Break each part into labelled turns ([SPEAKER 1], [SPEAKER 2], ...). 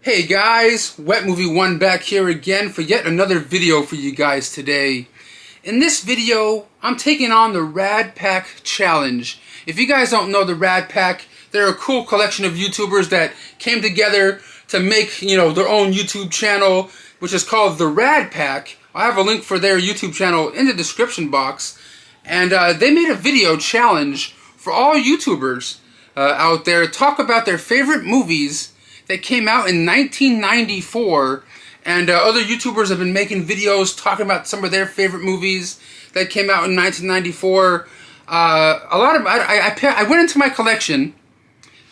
[SPEAKER 1] Hey guys, Wet Movie 1 back here again for yet another video for you guys today. In this video, I'm taking on the Rad Pack Challenge. If you guys don't know the Rad Pack, they're a cool collection of YouTubers that came together to make, their own YouTube channel, which is called the Rad Pack. I have a link for their YouTube channel in the description box. And they made a video challenge for all YouTubers out there to talk about their favorite movies that came out in 1994, and other YouTubers have been making videos talking about some of their favorite movies that came out in 1994. I went into my collection,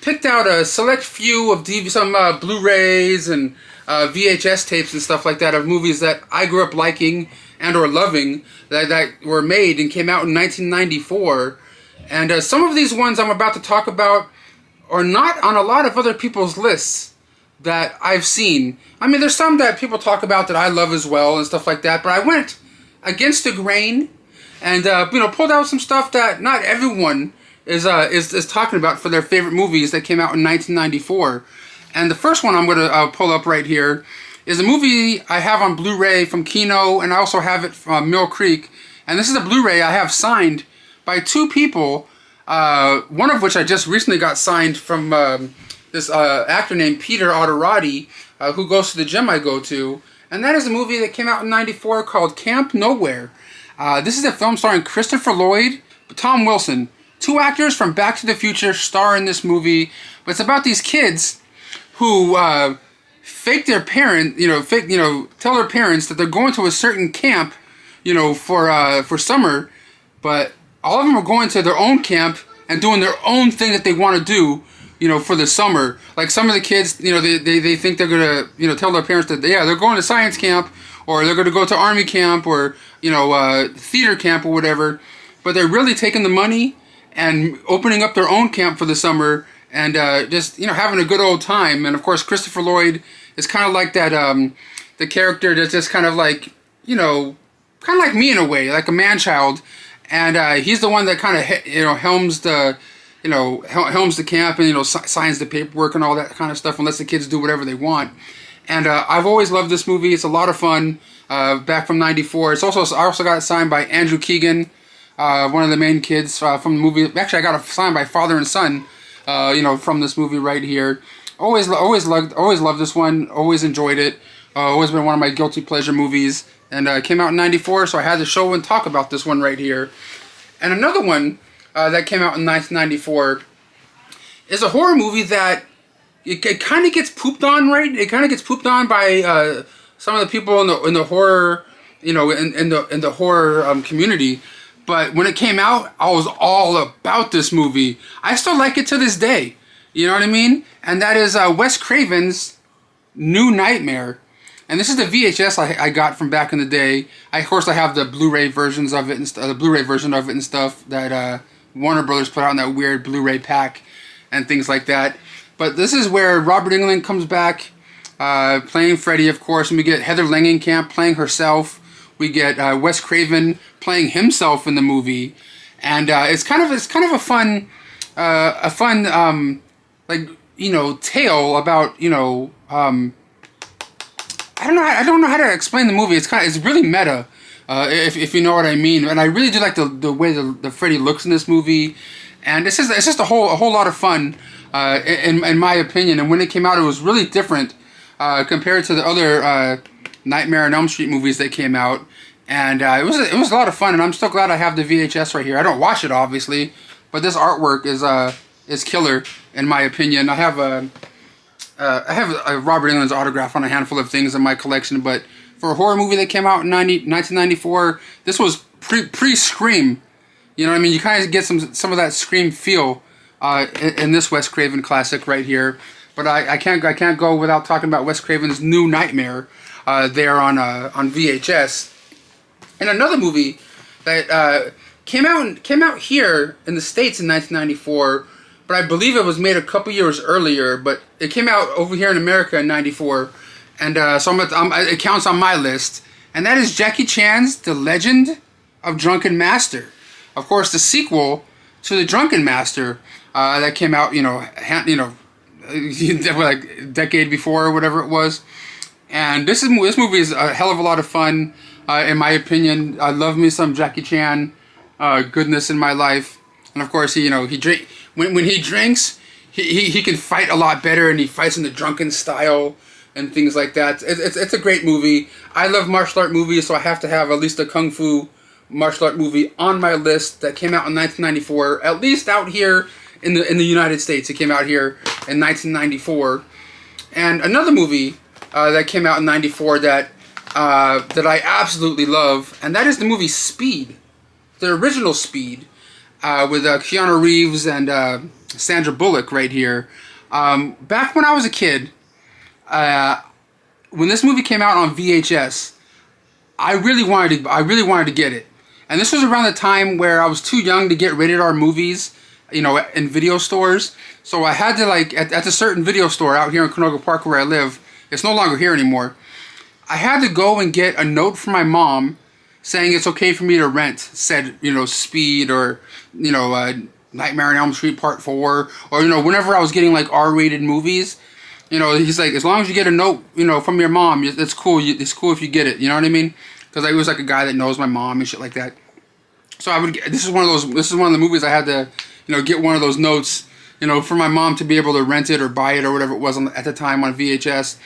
[SPEAKER 1] picked out a select few of some Blu-rays and VHS tapes and stuff like that of movies that I grew up liking and or loving that were made and came out in 1994. And some of these ones I'm about to talk about are not on a lot of other people's lists that I've seen. I mean, there's some that people talk about that I love as well and stuff like that, but I went against the grain and pulled out some stuff that not everyone is talking about for their favorite movies that came out in 1994. And the first one I'm going to pull up right here is a movie I have on Blu-ray from Kino, and I also have it from Mill Creek. And this is a Blu-ray I have signed by two people, one of which I just recently got signed from this actor named Peter Otterati, who goes to the gym I go to. And that is a movie that came out in 94 called Camp Nowhere. This is a film starring Christopher Lloyd, Tom Wilson. Two actors from Back to the Future star in this movie. But it's about these kids who fake their parent, tell their parents that they're going to a certain camp, for summer, but all of them are going to their own camp and doing their own thing that they want to do, for the summer. Like some of the kids, they think they're going to, tell their parents that, they're going to science camp, or they're going to go to army camp, or, theater camp or whatever. But they're really taking the money and opening up their own camp for the summer and just, having a good old time. And of course, Christopher Lloyd is kind of like that, the character that's just kind of like, kind of like me in a way, like a man-child. And he's the one that kind of, helms the camp and, signs the paperwork and all that kind of stuff and lets the kids do whatever they want. And I've always loved this movie. It's a lot of fun, back from 94. I also got it signed by Andrew Keegan, one of the main kids from the movie. Actually, I got it signed by father and son, from this movie right here. Always loved this one. Always enjoyed it. Always been one of my guilty pleasure movies. And it came out in 94, so I had to show and talk about this one right here. And another one that came out in 1994 is a horror movie that it kind of gets pooped on, right? It kind of gets pooped on by some of the people in the horror, in the horror community. But when it came out, I was all about this movie. I still like it to this day. You know what I mean? And that is Wes Craven's New Nightmare. And this is the VHS I got from back in the day. Of course, I have the Blu-ray versions of it, and the Blu-ray version of it and stuff that Warner Brothers put out in that weird Blu-ray pack and things like that. But this is where Robert Englund comes back, playing Freddy, of course, and we get Heather Langenkamp playing herself. We get Wes Craven playing himself in the movie, and it's kind of a fun, tale about I don't know how to explain the movie. It's really meta, if you know what I mean. And I really do like the way the Freddy looks in this movie, and it's just a whole lot of fun, in my opinion. And when it came out, it was really different compared to the other Nightmare on Elm Street movies that came out, and it was a lot of fun. And I'm still glad I have the VHS right here. I don't watch it obviously, but this artwork is killer in my opinion. I have Robert Englund's autograph on a handful of things in my collection, but for a horror movie that came out in 1994, this was pre-Scream. You know what I mean? You kind of get some of that Scream feel in this Wes Craven classic right here. But I can't go without talking about Wes Craven's New Nightmare there on VHS. And another movie that came out here in the States in 1994. But I believe it was made a couple years earlier, but it came out over here in America in 94, and so it counts on my list, and that is Jackie Chan's The Legend of Drunken Master. Of course, the sequel to The Drunken Master that came out, like a decade before or whatever it was. And this movie is a hell of a lot of fun, in my opinion. I love me some Jackie Chan goodness in my life, and of course he drink when he drinks, he can fight a lot better, and he fights in the drunken style and things like that. It's a great movie. I love martial art movies, so I have to have at least a kung fu martial art movie on my list that came out in 1994, at least out here in the United States. It came out here in 1994. And another movie that came out in 94 that I absolutely love, and that is the movie Speed, the original Speed, with Keanu Reeves and Sandra Bullock right here. Back when I was a kid, when this movie came out on VHS, I really wanted to get it. And this was around the time where I was too young to get rated R movies, in video stores. So I had to, like, at a certain video store out here in Canoga Park where I live, it's no longer here anymore, I had to go and get a note from my mom saying it's okay for me to rent said, Speed, or, Nightmare on Elm Street Part 4, or, whenever I was getting, like, R-rated movies, he's like, as long as you get a note, from your mom, it's cool. It's cool if you get it, you know what I mean? Because I was like a guy that knows my mom and shit like that. So I would get, this is one of the movies I had to, get one of those notes, for my mom to be able to rent it or buy it or whatever it was at the time on VHS.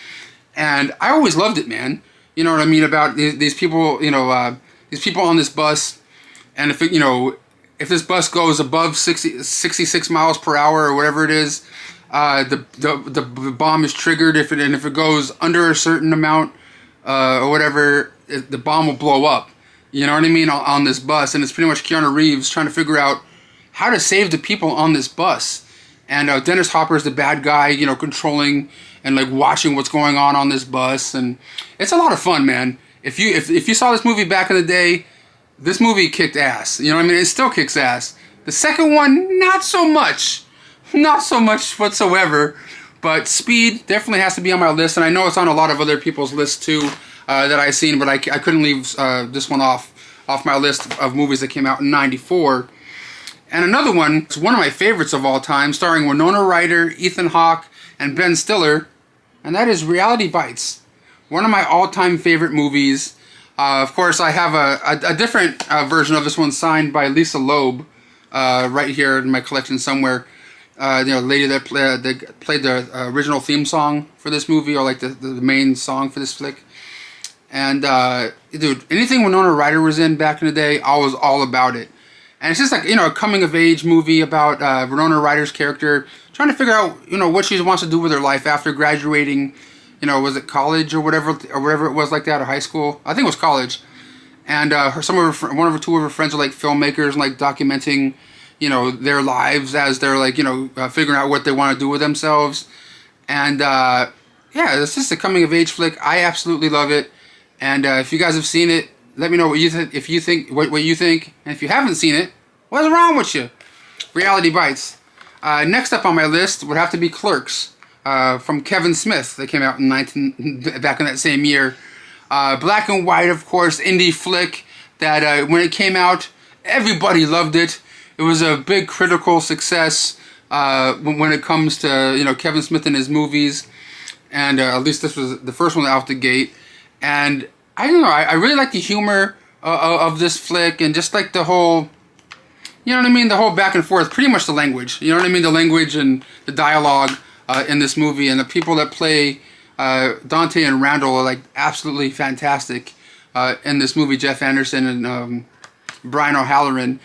[SPEAKER 1] And I always loved it, man. You know what I mean about these people, these people on this bus. And if if this bus goes above 66 miles per hour or whatever it is, the bomb is triggered. If it goes under a certain amount or whatever, the bomb will blow up. You know what I mean, on this bus. And it's pretty much Keanu Reeves trying to figure out how to save the people on this bus. And Dennis Hopper is the bad guy, controlling and like watching what's going on this bus. And it's a lot of fun, man. If you saw this movie back in the day, this movie kicked ass. You know what I mean? It still kicks ass. The second one, not so much. Not so much whatsoever. But Speed definitely has to be on my list. And I know it's on a lot of other people's lists too that I've seen. But I couldn't leave this one off my list of movies that came out in 94. And another one, it's one of my favorites of all time, starring Winona Ryder, Ethan Hawke, and Ben Stiller. And that is Reality Bites. One of my all-time favorite movies. Of course, I have a different version of this one signed by Lisa Loeb right here in my collection somewhere. The lady that played the original theme song for this movie, or like the main song for this flick. And dude, anything Winona Ryder was in back in the day, I was all about it. And it's just like, a coming-of-age movie about Winona Ryder's character trying to figure out, what she wants to do with her life after graduating. Was it college or whatever it was like that, or high school? I think it was college. And one or two of her friends are like filmmakers and like documenting, their lives as they're like, figuring out what they want to do with themselves. And yeah, it's just a coming-of-age flick. I absolutely love it. And if you guys have seen it, let me know what you think. If you think what you think, and if you haven't seen it, what's wrong with you? Reality Bites. Next up on my list would have to be Clerks. From Kevin Smith, that came out back in that same year. Black and white, of course, indie flick that when it came out, everybody loved it. It was a big critical success when it comes to Kevin Smith and his movies, and at least this was the first one out the gate. And I don't know, I really like the humor of this flick, and just like the whole, the whole back and forth, pretty much the language, the language and the dialogue in this movie, and the people that play Dante and Randall are like absolutely fantastic in this movie. Jeff Anderson and Brian O'Halloran,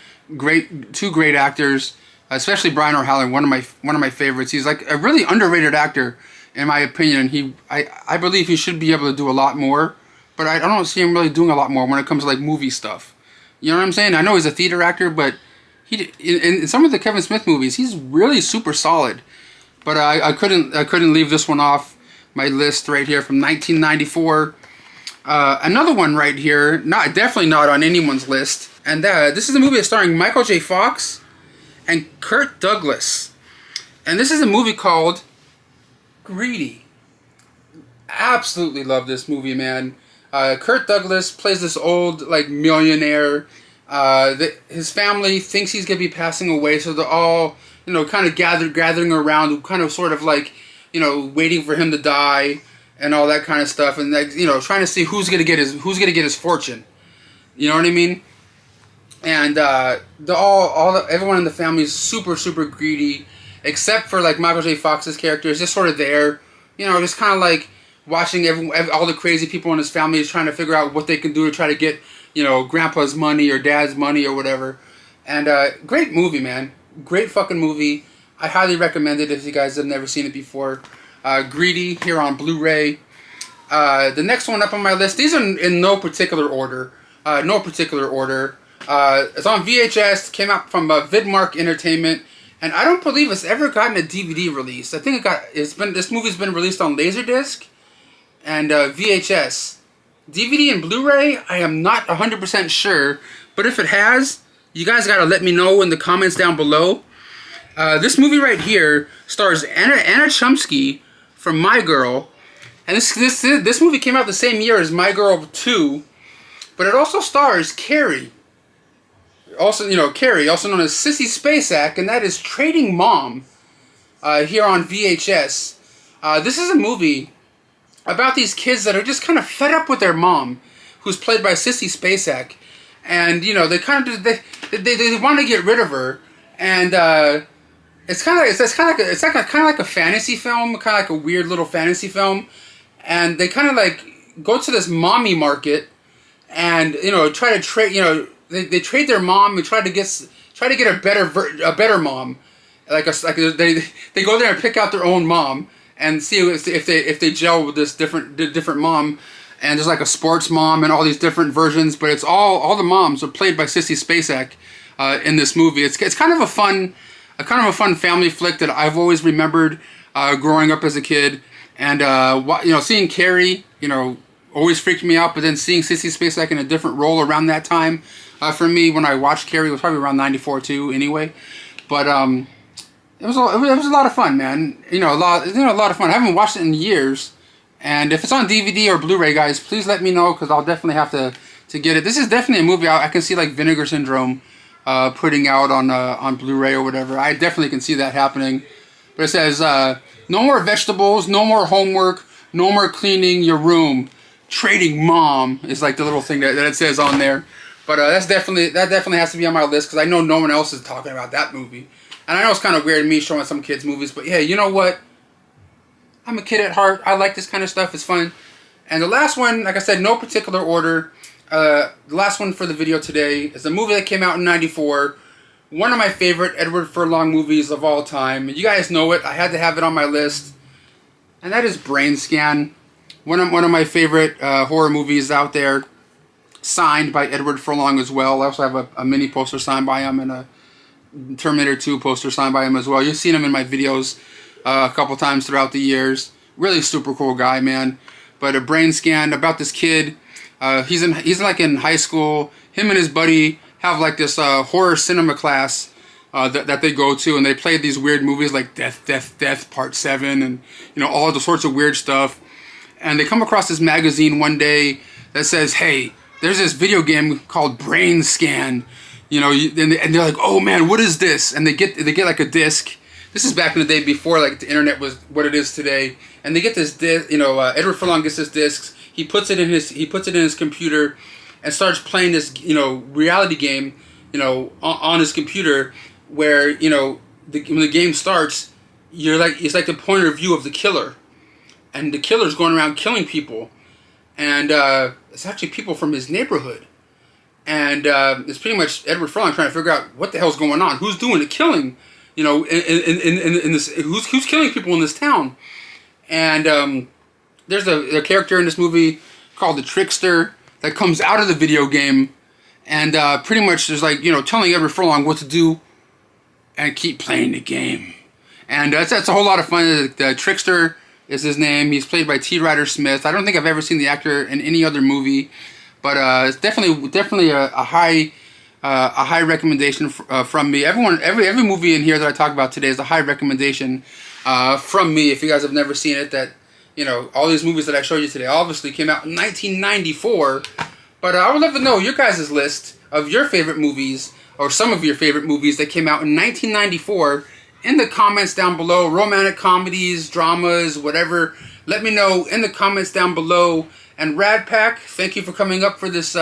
[SPEAKER 1] two great actors, especially Brian O'Halloran, one of my favorites. He's like a really underrated actor in my opinion. I believe he should be able to do a lot more, but I don't see him really doing a lot more when it comes to like movie stuff. You know what I'm saying? I know he's a theater actor, but in some of the Kevin Smith movies, he's really super solid. But I couldn't leave this one off my list right here from 1994. Another one right here, definitely not on anyone's list, and this is a movie starring Michael J. Fox and Kirk Douglas, and this is a movie called Greedy. Absolutely love this movie, man. Kirk Douglas plays this old like millionaire. His family thinks he's gonna be passing away, so they're all kind of gathering around, kind of sort of like, waiting for him to die and all that kind of stuff, and like, trying to see who's gonna get his fortune. You know what I mean? And everyone in the family is super, super greedy, except for like Michael J. Fox's character is just sort of there, just kind of like watching all the crazy people in his family is trying to figure out what they can do to try to get, grandpa's money or dad's money or whatever. And great movie, man. Great fucking movie. I highly recommend it if you guys have never seen it before. Greedy here on Blu-ray. The next one up on my list, these are in no particular order. It's on VHS, came out from Vidmark Entertainment, and I don't believe it's ever gotten a DVD release. I think this movie's been released on Laserdisc and VHS. DVD and Blu-ray, I am not 100% sure, but if it has, you guys gotta let me know in the comments down below. This movie right here stars Anna Chomsky from My Girl, and this movie came out the same year as My Girl 2, but it also stars Carrie. Carrie, also known as Sissy Spacek, and that is Trading Mom, here on VHS. This is a movie about these kids that are just kind of fed up with their mom, who's played by Sissy Spacek, and they kind of they want to get rid of her, and it's kind of like a fantasy film, kind of like a weird little fantasy film, and they kind of like go to this mommy market, and try to trade They trade their mom and try to get a better mom, they go there and pick out their own mom and see if they gel with this different mom, and there's like a sports mom and all these different versions, but it's all the moms are played by Sissy Spacek in this movie. It's kind of a fun family flick that I've always remembered growing up as a kid, and seeing Carrie always freaked me out, but then seeing Sissy Spacek in a different role around that time. For me, when I watched Carrie, it was probably around '94 too, anyway. But it was a lot of fun, man. A lot of fun. I haven't watched it in years, and if it's on DVD or Blu-ray, guys, please let me know, because I'll definitely have to get it. This is definitely a movie I can see like Vinegar Syndrome putting out on Blu-ray or whatever. I definitely can see that happening. But it says no more vegetables, no more homework, no more cleaning your room. Trading Mom is like the little thing that it says on there. But that definitely has to be on my list, because I know no one else is talking about that movie. And I know it's kind of weird me showing some kids movies, but yeah, you know what? I'm a kid at heart. I like this kind of stuff. It's fun. And the last one, like I said, no particular order. The last one for the video today is a movie that came out in '94. One of my favorite Edward Furlong movies of all time. You guys know it. I had to have it on my list. And that is Brain Scan. One of my favorite horror movies out there. Signed by Edward Furlong as well. I also have a mini poster signed by him and a Terminator 2 poster signed by him as well. You've seen him in my videos a couple times throughout the years. Really super cool guy, man. But a Brain Scan about this kid. He's like in high school. Him and his buddy have like this horror cinema class that they go to, and they play these weird movies like Death, Death, Death Part 7, and all the sorts of weird stuff. And they come across this magazine one day that says, hey, there's this video game called Brain Scan, and they're like, oh man, what is this? And they get like a disc. This is back in the day before like the internet was what it is today. And they get this disc, Edward Furlong gets this disc. He puts it in his computer and starts playing this, reality game, on his computer, where when the game starts, it's like the point of view of the killer, and the killer's going around killing people. And it's actually people from his neighborhood. And it's pretty much Edward Furlong trying to figure out what the hell's going on. Who's doing the killing? In this, who's killing people in this town? And there's a character in this movie called the Trickster that comes out of the video game, and pretty much is like telling Edward Furlong what to do and keep playing the game. And that's a whole lot of fun. The Trickster is his name. He's played by T. Ryder Smith. I don't think I've ever seen the actor in any other movie, but it's definitely a high recommendation from me. Every movie in here that I talk about today is a high recommendation from me. If you guys have never seen it, that all these movies that I showed you today obviously came out in 1994. But I would love to know your guys' list of your favorite movies, or some of your favorite movies that came out in 1994 in the comments down below. Romantic comedies, dramas, whatever. Let me know in the comments down below. And Rad Pack, thank you for coming up for this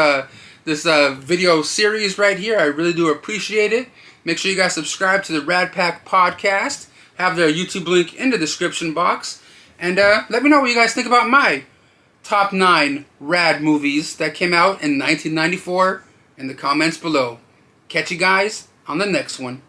[SPEAKER 1] video series right here. I really do appreciate it. Make sure you guys subscribe to the Rad Pack podcast. Have their YouTube link in the description box. And let me know what you guys think about my top 9 rad movies that came out in 1994 in the comments below. Catch you guys on the next one.